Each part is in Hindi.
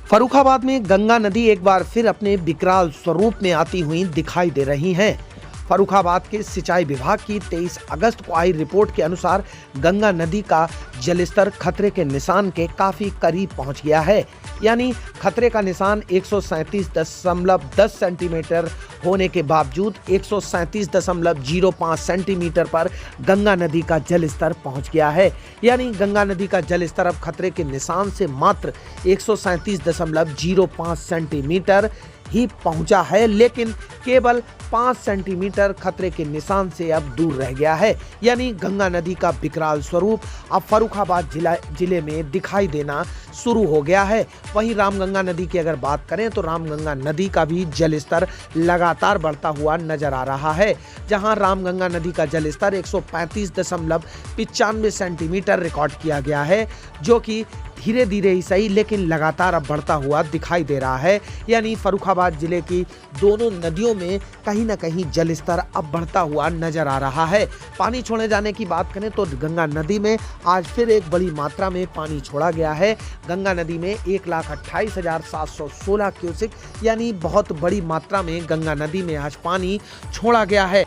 फर्रुखाबाद में गंगा नदी एक बार फिर अपने विकराल स्वरूप में आती हुई दिखाई दे रही हैं। फर्रुखाबाद के सिंचाई विभाग की 23 अगस्त को आई रिपोर्ट के अनुसार गंगा नदी का जलस्तर खतरे के निशान के काफी करीब पहुंच गया है। यानी खतरे का निशान 137.10 सेंटीमीटर होने के बावजूद 137.05 सेंटीमीटर पर गंगा नदी का जलस्तर पहुंच गया है। यानी गंगा नदी का जलस्तर अब खतरे के निशान से मात्र 137.05 सेंटीमीटर ही पहुंचा है, लेकिन केवल 5 सेंटीमीटर खतरे के निशान से अब दूर रह गया है। यानी गंगा नदी का विकराल स्वरूप अब फर्रुखाबाद जिले में दिखाई देना शुरू हो गया है। वहीं रामगंगा नदी की अगर बात करें तो रामगंगा नदी का भी जलस्तर लगातार बढ़ता हुआ नजर आ रहा है, जहां रामगंगा नदी का जलस्तर 135.95 सेंटीमीटर रिकॉर्ड किया गया है, जो कि धीरे धीरे ही सही लेकिन लगातार अब बढ़ता हुआ दिखाई दे रहा है। यानी फर्रुखाबाद जिले की दोनों नदियों में कहीं ना कहीं जलस्तर अब बढ़ता हुआ नजर आ रहा है। पानी छोड़े जाने की बात करें तो गंगा नदी में आज फिर एक बड़ी मात्रा में पानी छोड़ा गया है। गंगा नदी में 1,28,716 क्यूसेक यानी बहुत बड़ी मात्रा में गंगा नदी में आज पानी छोड़ा गया है।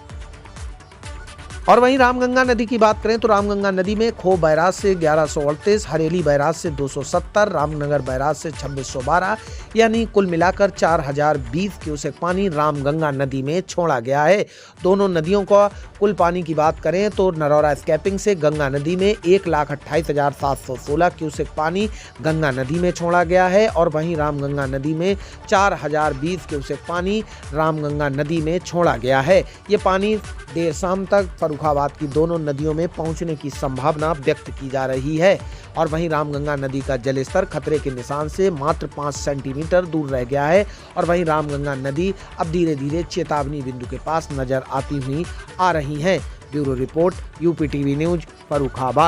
और वहीं रामगंगा नदी की बात करें तो रामगंगा नदी में खो बैराज से 1138, हरेली बैराज से 270, रामनगर बैराज से 2612 यानी कुल मिलाकर 4020 क्यूसेक पानी रामगंगा नदी में छोड़ा गया है। दोनों नदियों का कुल पानी की बात करें तो नरौरा स्कैपिंग से गंगा नदी में 1,28,716 क्यूसेक पानी गंगा नदी में छोड़ा गया है और वहीं रामगंगा नदी में 4020 क्यूसेक पानी रामगंगा नदी में छोड़ा गया है। ये पानी देर शाम तक फर्रुखाबाद की दोनों नदियों में पहुंचने की संभावना व्यक्त की जा रही है। और वहीं रामगंगा नदी का जलस्तर खतरे के निशान से मात्र 5 सेंटीमीटर दूर रह गया है और वहीं रामगंगा नदी अब धीरे धीरे चेतावनी बिंदु के पास नजर आती हुई आ रही है। Bureau report, UP TV news, Farrukhabad.